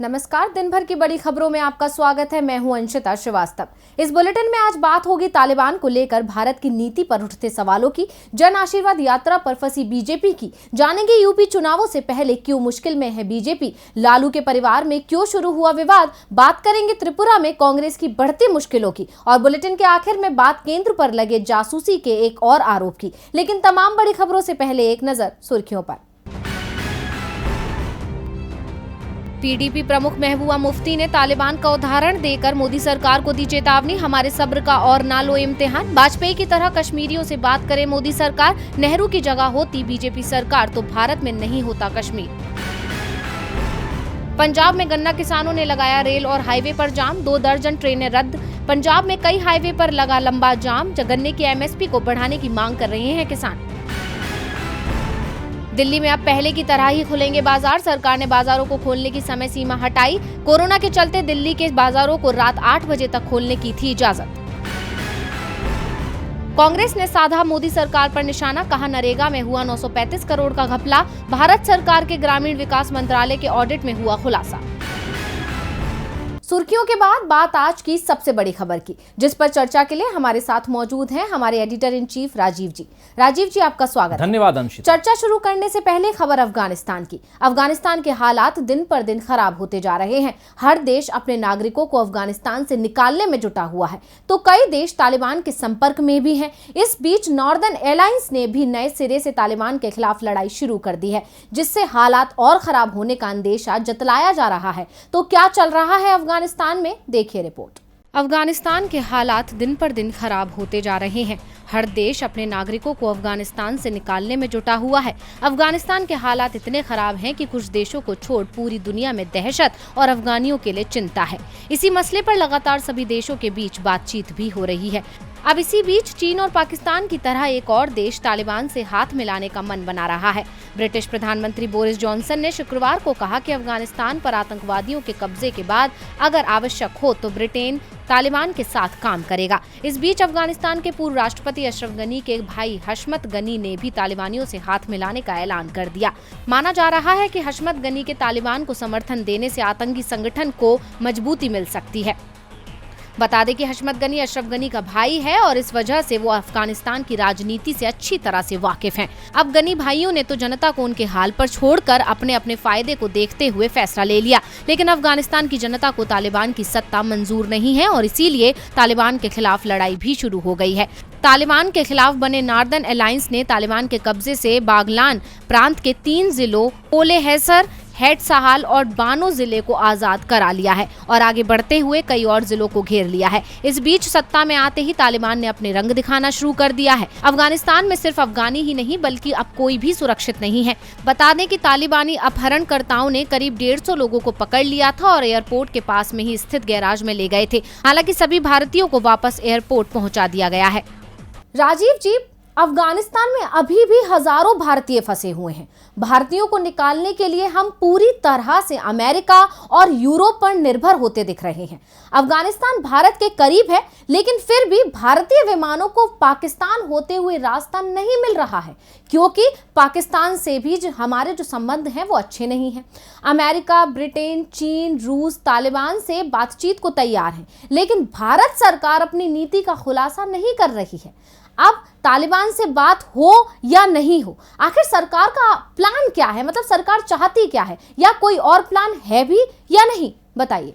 नमस्कार, दिन भर की बड़ी खबरों में आपका स्वागत है। मैं हूं अंशिता श्रीवास्तव। इस बुलेटिन में आज बात होगी तालिबान को लेकर भारत की नीति पर उठते सवालों की, जन आशीर्वाद यात्रा पर फंसी बीजेपी की, जानेंगे यूपी चुनावों से पहले क्यों मुश्किल में है बीजेपी, लालू के परिवार में क्यों शुरू हुआ विवाद, बात करेंगे त्रिपुरा में कांग्रेस की बढ़ती मुश्किलों की, और बुलेटिन के आखिर में बात केंद्र पर लगे जासूसी के एक और आरोप की। लेकिन तमाम बड़ी खबरों से पहले एक नजर सुर्खियों पर। पीडीपी प्रमुख महबूबा मुफ्ती ने तालिबान का उदाहरण देकर मोदी सरकार को दी चेतावनी, हमारे सब्र का और ना लो इम्तिहान। वाजपेयी की तरह कश्मीरियों से बात करे मोदी सरकार, नेहरू की जगह होती बीजेपी सरकार तो भारत में नहीं होता कश्मीर। पंजाब में गन्ना किसानों ने लगाया रेल और हाईवे पर जाम, 2 दर्जन ट्रेनें रद्द। पंजाब में कई हाईवे पर लगा लंबा जाम, गन्ने की एमएसपी को बढ़ाने की मांग कर रहे हैं किसान। दिल्ली में अब पहले की तरह ही खुलेंगे बाजार, सरकार ने बाजारों को खोलने की समय सीमा हटाई। कोरोना के चलते दिल्ली के बाजारों को रात 8 बजे तक खोलने की थी इजाजत। कांग्रेस ने साधा मोदी सरकार पर निशाना, कहा नरेगा में हुआ 935 करोड़ का घपला, भारत सरकार के ग्रामीण विकास मंत्रालय के ऑडिट में हुआ खुलासा। सुर्खियों के बाद बात आज की सबसे बड़ी खबर की, जिस पर चर्चा के लिए हमारे साथ मौजूद हैं हमारे एडिटर इन चीफ राजीव जी। राजीव जी, आपका स्वागत। धन्यवाद अंशिता। चर्चा शुरू करने से पहले खबर अफगानिस्तान की। अफगानिस्तान के हालात दिन पर दिन खराब होते जा रहे हैं। हर देश अपने नागरिकों को अफगानिस्तान से निकालने में जुटा हुआ है, तो कई देश तालिबान के संपर्क में भी हैं। इस बीच नॉर्दर्न एलायंस ने भी नए सिरे से तालिबान के खिलाफ लड़ाई शुरू कर दी है, जिससे हालात और खराब होने का अंदेशा जतलाया जा रहा है। तो क्या चल रहा है अफगानिस्तान में, देखिए रिपोर्ट। अफगानिस्तान के हालात दिन पर दिन खराब होते जा रहे हैं। हर देश अपने नागरिकों को अफगानिस्तान से निकालने में जुटा हुआ है। अफगानिस्तान के हालात इतने खराब हैं कि कुछ देशों को छोड़ पूरी दुनिया में दहशत और अफगानियों के लिए चिंता है। इसी मसले पर लगातार सभी देशों के बीच बातचीत भी हो रही है। अब इसी बीच चीन और पाकिस्तान की तरह एक और देश तालिबान से हाथ मिलाने का मन बना रहा है। ब्रिटिश प्रधानमंत्री बोरिस जॉनसन ने शुक्रवार को कहा कि अफगानिस्तान पर आतंकवादियों के कब्जे के बाद अगर आवश्यक हो तो ब्रिटेन तालिबान के साथ काम करेगा। इस बीच अफगानिस्तान के पूर्व राष्ट्रपति अशरफ गनी के भाई हशमत गनी ने भी तालिबानियों से हाथ मिलाने का ऐलान कर दिया। माना जा रहा है कि हशमत गनी के तालिबान को समर्थन देने से आतंकी संगठन को मजबूती मिल सकती है। बता दें कि हशमत गनी अशरफ गनी का भाई है और इस वजह से वो अफगानिस्तान की राजनीति से अच्छी तरह से वाकिफ हैं। अब गनी भाइयों ने तो जनता को उनके हाल पर छोड़कर अपने अपने फायदे को देखते हुए फैसला ले लिया, लेकिन अफगानिस्तान की जनता को तालिबान की सत्ता मंजूर नहीं है और इसीलिए तालिबान के खिलाफ लड़ाई भी शुरू हो गई है। तालिबान के खिलाफ बने नॉर्दर्न अलायंस ने तालिबान के कब्जे से बागलान प्रांत के 3 जिलों ओले हैसर, हेड सहाल और बानो जिले को आजाद करा लिया है और आगे बढ़ते हुए कई और जिलों को घेर लिया है। इस बीच सत्ता में आते ही तालिबान ने अपने रंग दिखाना शुरू कर दिया है। अफगानिस्तान में सिर्फ अफगानी ही नहीं बल्कि अब कोई भी सुरक्षित नहीं है। बता दें कि तालिबानी अपहरणकर्ताओं ने करीब 150 लोगों को पकड़ लिया था और एयरपोर्ट के पास में ही स्थित गैराज में ले गए थे। हालांकि सभी भारतीयों को वापस एयरपोर्ट पहुंचा दिया गया है। राजीव जी, अफगानिस्तान में अभी भी हजारों भारतीय फंसे हुए हैं। भारतीयों को निकालने के लिए हम पूरी तरह से अमेरिका और यूरोप पर निर्भर होते दिख रहे हैं। अफगानिस्तान भारत के करीब है, लेकिन फिर भी भारतीय विमानों को पाकिस्तान होते हुए रास्ता नहीं मिल रहा है, क्योंकि पाकिस्तान से भी हमारे जो संबंध हैं वो अच्छे नहीं हैं। अमेरिका, ब्रिटेन, चीन, रूस तालिबान से बातचीत को तैयार हैं, लेकिन भारत सरकार अपनी नीति का खुलासा नहीं कर रही है। अब तालिबान से बात हो या नहीं हो, आखिर सरकार का प्लान क्या है? मतलब सरकार चाहती क्या है, या कोई और प्लान है भी या नहीं, बताइए।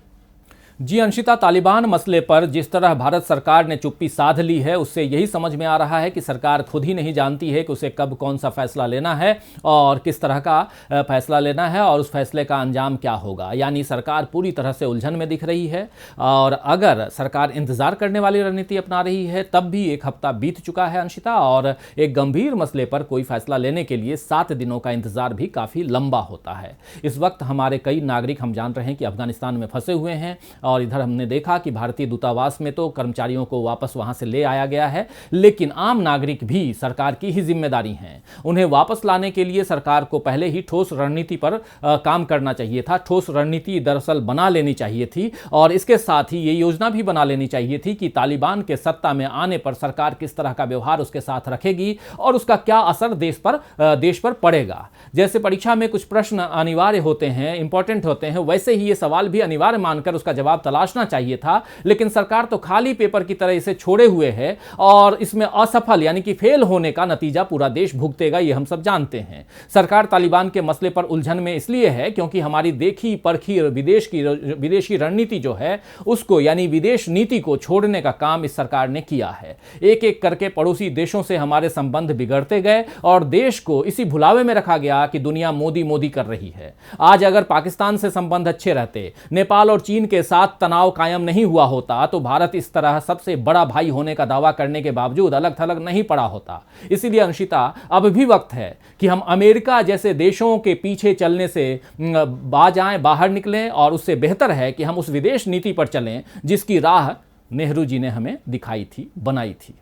जी अंशिता, तालिबान मसले पर जिस तरह भारत सरकार ने चुप्पी साध ली है, उससे यही समझ में आ रहा है कि सरकार खुद ही नहीं जानती है कि उसे कब कौन सा फैसला लेना है और किस तरह का फैसला लेना है और उस फैसले का अंजाम क्या होगा। यानी सरकार पूरी तरह से उलझन में दिख रही है और अगर सरकार इंतजार करने वाली रणनीति अपना रही है तब भी 1 हफ्ता बीत चुका है अंशिता, और एक गंभीर मसले पर कोई फैसला लेने के लिए 7 दिनों का इंतजार भी काफ़ी लंबा होता है। इस वक्त हमारे कई नागरिक हम जान रहे हैं कि अफगानिस्तान में फंसे हुए हैं और इधर हमने देखा कि भारतीय दूतावास में तो कर्मचारियों को वापस वहां से ले आया गया है, लेकिन आम नागरिक भी सरकार की ही जिम्मेदारी है। उन्हें वापस लाने के लिए सरकार को पहले ही ठोस रणनीति पर काम करना चाहिए था। ठोस रणनीति दरअसल बना लेनी चाहिए थी और इसके साथ ही ये योजना भी बना लेनी चाहिए थी कि तालिबान के सत्ता में आने पर सरकार किस तरह का व्यवहार उसके साथ रखेगी और उसका क्या असर देश पर पड़ेगा। जैसे परीक्षा में कुछ प्रश्न अनिवार्य होते हैं, इंपॉर्टेंट होते हैं, वैसे ही ये सवाल भी अनिवार्य मानकर उसका जवाब तलाशना चाहिए था, लेकिन सरकार तो खाली पेपर की तरह इसे छोड़े हुए है और इसमें असफल यानी कि फेल होने का नतीजा पूरा देश भुगतेगा, ये हम सब जानते हैं। सरकार तालिबान के मसले पर उलझन में इसलिए है क्योंकि हमारी देखी परखी विदेशी रणनीति जो है उसको यानी विदेश नीति को छोड़ने का काम इस सरकार ने किया है। एक एक करके पड़ोसी देशों से हमारे संबंध बिगड़ते गए और देश को इसी भुलावे में रखा गया कि दुनिया मोदी मोदी कर रही है। आज अगर पाकिस्तान से संबंध अच्छे रहते, नेपाल और चीन के साथ तनाव कायम नहीं हुआ होता तो भारत इस तरह सबसे बड़ा भाई होने का दावा करने के बावजूद अलग थलग नहीं पड़ा होता। इसीलिए अंशिता, अब भी वक्त है कि हम अमेरिका जैसे देशों के पीछे चलने से बाज आएं, बाहर निकलें और उससे बेहतर है कि हम उस विदेश नीति पर चलें जिसकी राह नेहरू जी ने हमें दिखाई थी, बनाई थी।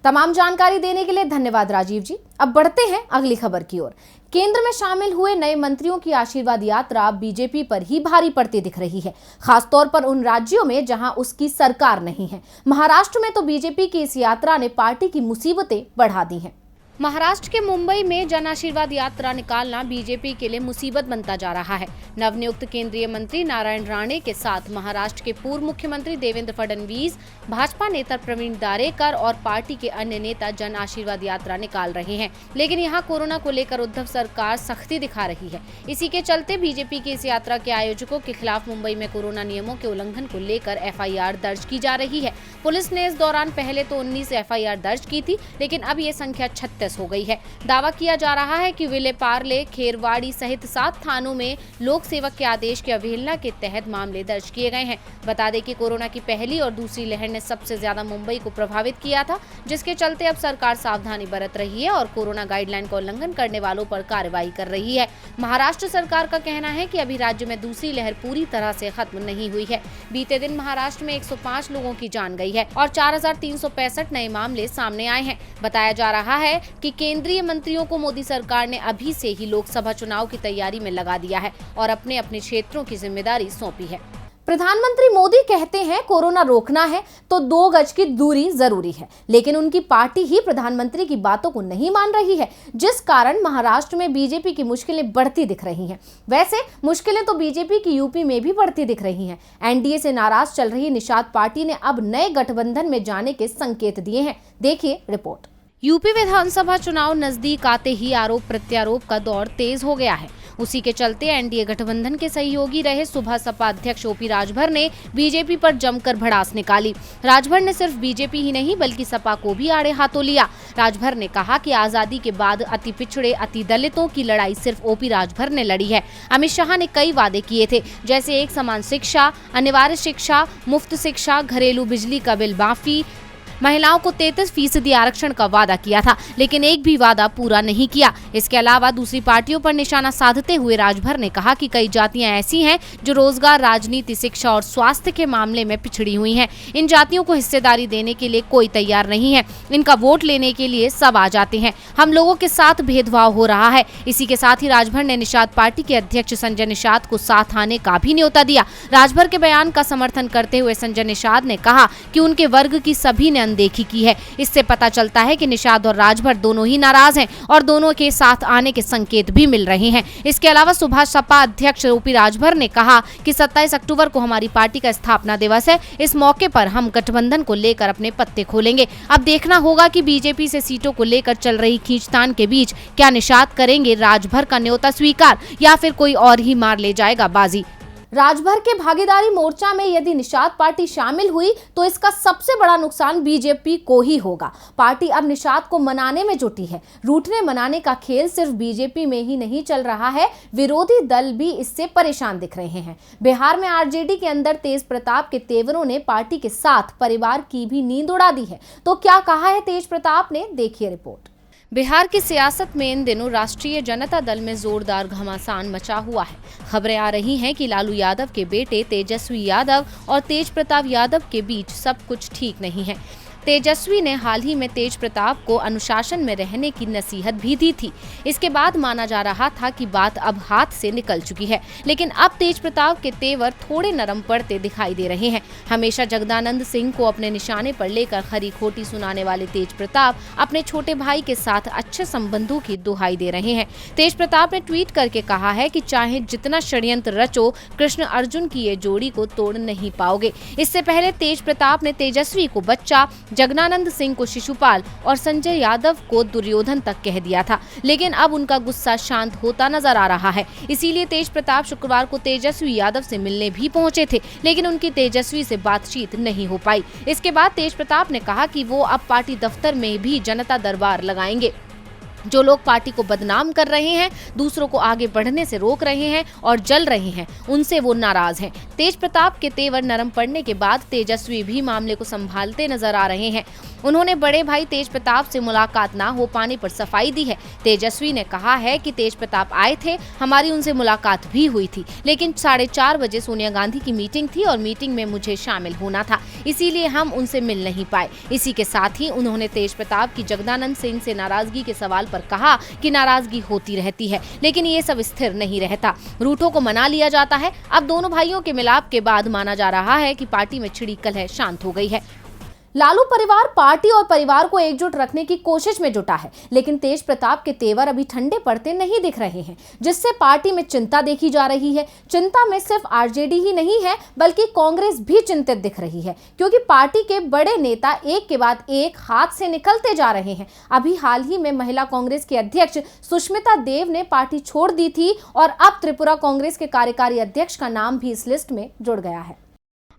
तमाम जानकारी देने के लिए धन्यवाद राजीव जी। अब बढ़ते हैं अगली खबर की ओर। केंद्र में शामिल हुए नए मंत्रियों की आशीर्वाद यात्रा बीजेपी पर ही भारी पड़ती दिख रही है, खासतौर पर उन राज्यों में जहां उसकी सरकार नहीं है। महाराष्ट्र में तो बीजेपी की इस यात्रा ने पार्टी की मुसीबतें बढ़ा दी हैं। महाराष्ट्र के मुंबई में जन आशीर्वाद यात्रा निकालना बीजेपी के लिए मुसीबत बनता जा रहा है। नवनियुक्त केंद्रीय मंत्री नारायण राणे के साथ महाराष्ट्र के पूर्व मुख्यमंत्री देवेंद्र फडणवीस, भाजपा नेता प्रवीण दारेकर और पार्टी के अन्य नेता जन आशीर्वाद यात्रा निकाल रहे हैं, लेकिन यहां कोरोना को लेकर उद्धव सरकार सख्ती दिखा रही है। इसी के चलते बीजेपी की इस यात्रा के आयोजकों के खिलाफ मुंबई में कोरोना नियमों के उल्लंघन को लेकर एफआईआर दर्ज की जा रही है। पुलिस ने इस दौरान पहले तो 19 एफआईआर दर्ज की थी, लेकिन अब ये संख्या 36 हो गई है। दावा किया जा रहा है कि विले पार्ले, खेरवाड़ी सहित 7 थानों में लोक सेवक के आदेश की अवहेलना के तहत मामले दर्ज किए गए हैं। बता दें कि कोरोना की पहली और दूसरी लहर ने सबसे ज्यादा मुंबई को प्रभावित किया था, जिसके चलते अब सरकार सावधानी बरत रही है और कोरोना गाइडलाइन का उल्लंघन करने वालों पर कार्रवाई कर रही है। महाराष्ट्र सरकार का कहना है कि अभी राज्य में दूसरी लहर पूरी तरह से खत्म नहीं हुई है। बीते दिन महाराष्ट्र में 105 लोगों की जान गई है और 4365 नए मामले सामने आए हैं। बताया जा रहा है कि केंद्रीय मंत्रियों को मोदी सरकार ने अभी से ही लोकसभा चुनाव की तैयारी में लगा दिया है और अपने अपने क्षेत्रों की जिम्मेदारी सौंपी है। प्रधानमंत्री मोदी कहते हैं कोरोना रोकना है तो 2 गज की दूरी जरूरी है, लेकिन उनकी पार्टी ही प्रधानमंत्री की बातों को नहीं मान रही है, जिस कारण महाराष्ट्र में बीजेपी की मुश्किलें बढ़ती दिख रही हैं। वैसे मुश्किलें तो बीजेपी की यूपी में भी बढ़ती दिख रही हैं। एनडीए से नाराज चल रही निषाद पार्टी ने अब नए गठबंधन में जाने के संकेत दिए हैं। देखिए रिपोर्ट। यूपी विधानसभा चुनाव नजदीक आते ही आरोप प्रत्यारोप का दौर तेज हो गया है। उसी के चलते एनडीए गठबंधन के सहयोगी रहे सुबह सपा अध्यक्ष ओपी राजभर ने बीजेपी पर जमकर भड़ास निकाली। राजभर ने सिर्फ बीजेपी ही नहीं बल्कि सपा को भी आड़े हाथों लिया। राजभर ने कहा कि आजादी के बाद अति पिछड़े, अति दलितों की लड़ाई सिर्फ ओपी राजभर ने लड़ी है। अमित शाह ने कई वादे किए थे, जैसे एक समान शिक्षा, अनिवार्य शिक्षा, मुफ्त शिक्षा, घरेलू बिजली का बिल माफी, महिलाओं को 33% आरक्षण का वादा किया था, लेकिन एक भी वादा पूरा नहीं किया। इसके अलावा दूसरी पार्टियों पर निशाना साधते हुए राजभर ने कहा कि कई जातियां ऐसी हैं जो रोजगार, राजनीति, शिक्षा और स्वास्थ्य के मामले में पिछड़ी हुई हैं। इन जातियों को हिस्सेदारी देने के लिए कोई तैयार नहीं है। इनका वोट लेने के लिए सब आ जाते हैं। हम लोगों के साथ भेदभाव हो रहा है। इसी के साथ ही राजभर ने निषाद पार्टी के अध्यक्ष संजय निषाद को साथ आने का भी न्योता दिया। राजभर के बयान का समर्थन करते हुए संजय निषाद ने कहा कि उनके वर्ग की सभी ने अनदेखी की है। इससे पता चलता है कि निषाद और राजभर दोनों ही नाराज हैं और दोनों के साथ आने के संकेत भी मिल रहे हैं। इसके अलावा सुबह सपा अध्यक्ष ओपी राजभर ने कहा कि 27 अक्टूबर को हमारी पार्टी का स्थापना दिवस है। इस मौके पर हम गठबंधन को लेकर अपने पत्ते खोलेंगे। अब देखना होगा कि बीजेपी से सीटों को लेकर चल रही खींचतान के बीच क्या निषाद करेंगे राजभर का न्योता स्वीकार या फिर कोई और ही मार ले जाएगा बाजी। राजभर के भागीदारी मोर्चा में यदि निषाद पार्टी शामिल हुई तो इसका सबसे बड़ा नुकसान बीजेपी को ही होगा। पार्टी अब निषाद को मनाने में जुटी है। रूठने मनाने का खेल सिर्फ बीजेपी में ही नहीं चल रहा है, विरोधी दल भी इससे परेशान दिख रहे हैं। बिहार में आरजेडी के अंदर तेज प्रताप के तेवरों ने पार्टी के साथ परिवार की भी नींद उड़ा दी है। तो क्या कहा है तेज प्रताप ने, देखिए रिपोर्ट। बिहार की सियासत में इन दिनों राष्ट्रीय जनता दल में जोरदार घमासान मचा हुआ है। खबरें आ रही हैं कि लालू यादव के बेटे तेजस्वी यादव और तेज प्रताप यादव के बीच सब कुछ ठीक नहीं है। तेजस्वी ने हाल ही में तेज प्रताप को अनुशासन में रहने की नसीहत भी दी थी। इसके बाद माना जा रहा था कि बात अब हाथ से निकल चुकी है, लेकिन अब तेज प्रताप के तेवर थोड़े नरम पड़ते दिखाई दे रहे हैं। हमेशा जगदानंद सिंह को अपने निशाने पर लेकर खरी खोटी सुनाने वाले तेज प्रताप अपने छोटे भाई के साथ अच्छे संबंधों की दुहाई दे रहे हैं। तेज प्रताप ने ट्वीट करके कहा है कि चाहे जितना षड्यंत्र रचो, कृष्ण अर्जुन की ये जोड़ी को तोड़ नहीं पाओगे। इससे पहले तेज प्रताप ने तेजस्वी को बच्चा, जगदानंद सिंह को शिशुपाल और संजय यादव को दुर्योधन तक कह दिया था, लेकिन अब उनका गुस्सा शांत होता नजर आ रहा है। इसीलिए तेज प्रताप शुक्रवार को तेजस्वी यादव से मिलने भी पहुंचे थे, लेकिन उनकी तेजस्वी से बातचीत नहीं हो पाई। इसके बाद तेज प्रताप ने कहा कि वो अब पार्टी दफ्तर में भी जनता दरबार लगाएंगे। जो लोग पार्टी को बदनाम कर रहे हैं, दूसरों को आगे बढ़ने से रोक रहे हैं और जल रहे हैं, उनसे वो नाराज हैं। तेज प्रताप के तेवर नरम पड़ने के बाद तेजस्वी भी मामले को संभालते नजर आ रहे हैं। उन्होंने बड़े भाई तेज प्रताप से मुलाकात ना हो पाने पर सफाई दी है। तेजस्वी ने कहा है कि तेज प्रताप आए थे, हमारी उनसे मुलाकात भी हुई थी, लेकिन 4:30 बजे सोनिया गांधी की मीटिंग थी और मीटिंग में मुझे शामिल होना था, इसीलिए हम उनसे मिल नहीं पाए। इसी के साथ ही उन्होंने तेज प्रताप की जगदानंद सिंह से नाराजगी के सवाल पर कहा कि नाराजगी होती रहती है, लेकिन ये सब स्थिर नहीं रहता, रूठों को मना लिया जाता है। अब दोनों भाइयों के मिलाप के बाद माना जा रहा है कि पार्टी में छिड़ी कलह शांत हो गई है। लालू परिवार पार्टी और परिवार को एकजुट रखने की कोशिश में जुटा है, लेकिन तेज प्रताप के तेवर अभी ठंडे पड़ते नहीं दिख रहे हैं, जिससे पार्टी में चिंता देखी जा रही है। चिंता में सिर्फ आरजेडी ही नहीं है, बल्कि कांग्रेस भी चिंतित दिख रही है, क्योंकि पार्टी के बड़े नेता एक के बाद एक हाथ से निकलते जा रहे हैं। अभी हाल ही में महिला कांग्रेस की अध्यक्ष सुष्मिता देव ने पार्टी छोड़ दी थी और अब त्रिपुरा कांग्रेस के कार्यकारी अध्यक्ष का नाम भी इस लिस्ट में जुड़ गया है।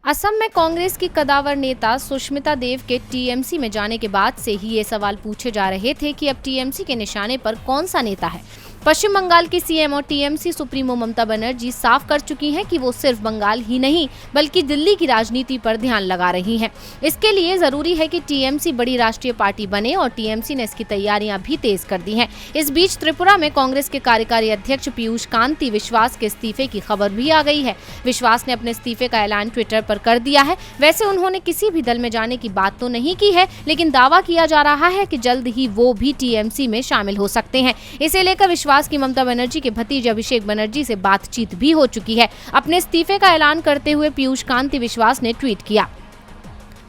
असम में कांग्रेस की कदावर नेता सुष्मिता देव के टीएमसी में जाने के बाद से ही ये सवाल पूछे जा रहे थे कि अब टीएमसी के निशाने पर कौन सा नेता है। पश्चिम बंगाल की सीएम और टीएमसी सुप्रीमो ममता बनर्जी साफ कर चुकी हैं कि वो सिर्फ बंगाल ही नहीं बल्कि दिल्ली की राजनीति पर ध्यान लगा रही हैं। इसके लिए जरूरी है कि टीएमसी बड़ी राष्ट्रीय पार्टी बने और टीएमसी ने इसकी तैयारियां भी तेज कर दी हैं। इस बीच त्रिपुरा में कांग्रेस के कार्यकारी अध्यक्ष पीयूष कांति विश्वास के इस्तीफे की खबर भी आ गई है। विश्वास ने अपने इस्तीफे का ऐलान ट्विटर पर कर दिया है। वैसे उन्होंने किसी भी दल में जाने की बात तो नहीं की है, लेकिन दावा किया जा रहा है कि जल्द ही वो भी टीएमसी में शामिल हो सकते हैं। इसे लेकर विश्वास की ममता बनर्जी के भतीजे अभिषेक बनर्जी से बातचीत भी हो चुकी है। अपने इस्तीफे का ऐलान करते हुए पीयूष कांति विश्वास ने ट्वीट किया,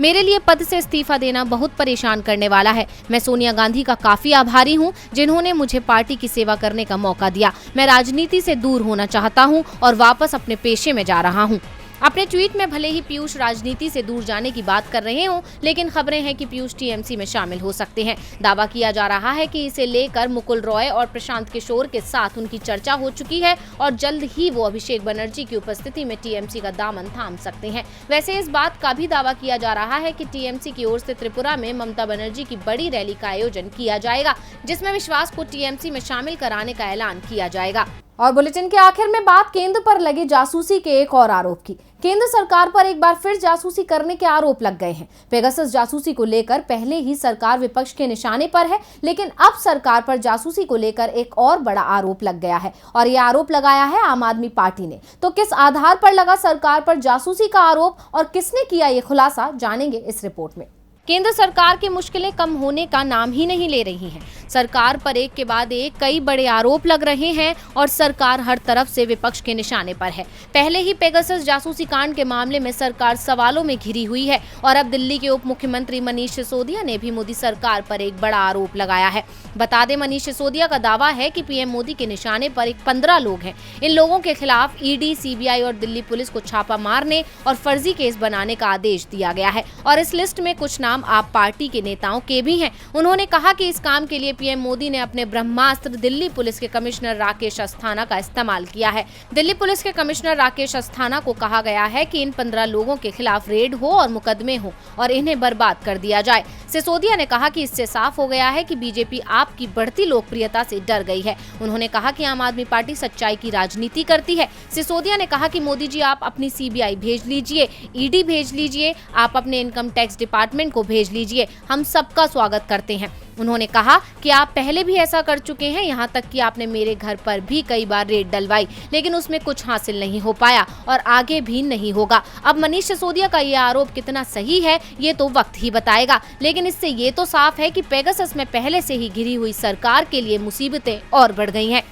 मेरे लिए पद से इस्तीफा देना बहुत परेशान करने वाला है। मैं सोनिया गांधी का काफी आभारी हूं, जिन्होंने मुझे पार्टी की सेवा करने का मौका दिया। मैं राजनीति से दूर होना चाहता हूं और वापस अपने पेशे में जा रहा हूं। अपने ट्वीट में भले ही पीयूष राजनीति से दूर जाने की बात कर रहे हों, लेकिन खबरें हैं कि पीयूष टीएमसी में शामिल हो सकते हैं। दावा किया जा रहा है कि इसे लेकर मुकुल रॉय और प्रशांत किशोर के साथ उनकी चर्चा हो चुकी है और जल्द ही वो अभिषेक बनर्जी की उपस्थिति में टीएमसी का दामन थाम सकते हैं। वैसे इस बात का भी दावा किया जा रहा है कि टीएमसी की ओर से त्रिपुरा में ममता बनर्जी की बड़ी रैली का आयोजन किया जाएगा, जिसमें विश्वास को टीएमसी में शामिल कराने का ऐलान किया जाएगा। और बुलेटिन के आखिर में बात केंद्र पर लगे जासूसी के एक और आरोप की। केंद्र सरकार पर एक बार फिर जासूसी करने के आरोप लग गए हैं। पेगासस जासूसी को लेकर पहले ही सरकार विपक्ष के निशाने पर है, लेकिन अब सरकार पर जासूसी को लेकर एक और बड़ा आरोप लग गया है और यह आरोप लगाया है आम आदमी पार्टी ने। तो किस आधार पर लगा सरकार पर जासूसी का आरोप और किसने किया ये खुलासा, जानेंगे इस रिपोर्ट में। केंद्र सरकार की मुश्किलें कम होने का नाम ही नहीं ले रही हैं। सरकार पर एक के बाद एक कई बड़े आरोप लग रहे हैं और सरकार हर तरफ से विपक्ष के निशाने पर है। पहले ही पेगासस जासूसी कांड के मामले में सरकार सवालों में घिरी हुई है और अब दिल्ली के उप मुख्यमंत्री मनीष सिसोदिया ने भी मोदी सरकार पर एक बड़ा आरोप लगाया है। बता दें, मनीष सिसोदिया का दावा है कि पीएम मोदी के निशाने पर 15 लोग हैं। इन लोगों के खिलाफ ईडी, सीबीआई और दिल्ली पुलिस को छापा मारने और फर्जी केस बनाने का आदेश दिया गया है और इस लिस्ट में कुछ नाम आप पार्टी के नेताओं के भी हैं। उन्होंने कहा कि इस काम के लिए पीएम मोदी ने अपने ब्रह्मास्त्र दिल्ली पुलिस के कमिश्नर राकेश अस्थाना का इस्तेमाल किया है। दिल्ली पुलिस के कमिश्नर राकेश अस्थाना को कहा गया है कि इन 15 लोगों के खिलाफ रेड हो और मुकदमे हो और इन्हें बर्बाद कर दिया जाए। सिसोदिया ने कहा कि इससे साफ हो गया है कि बीजेपी आपकी बढ़ती लोकप्रियता से डर गई है। उन्होंने कहा कि आम आदमी पार्टी सच्चाई की राजनीति करती है। सिसोदिया ने कहा कि मोदी जी, आप अपनी सीबीआई भेज लीजिए, ईडी भेज लीजिए, आप अपने इनकम टैक्स डिपार्टमेंट को भेज लीजिए, हम सबका स्वागत करते हैं। उन्होंने कहा कि आप पहले भी ऐसा कर चुके हैं, यहाँ तक कि आपने मेरे घर पर भी कई बार रेड डलवाई, लेकिन उसमें कुछ हासिल नहीं हो पाया और आगे भी नहीं होगा। अब मनीष सिसोदिया का ये आरोप कितना सही है ये तो वक्त ही बताएगा, लेकिन इससे ये तो साफ है कि पेगासस में पहले से ही घिरी हुई सरकार के लिए मुसीबतें और बढ़ गई हैं।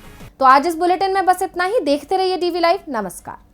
तो आज इस बुलेटिन में बस इतना ही। देखते रहिए DV लाइव। नमस्कार।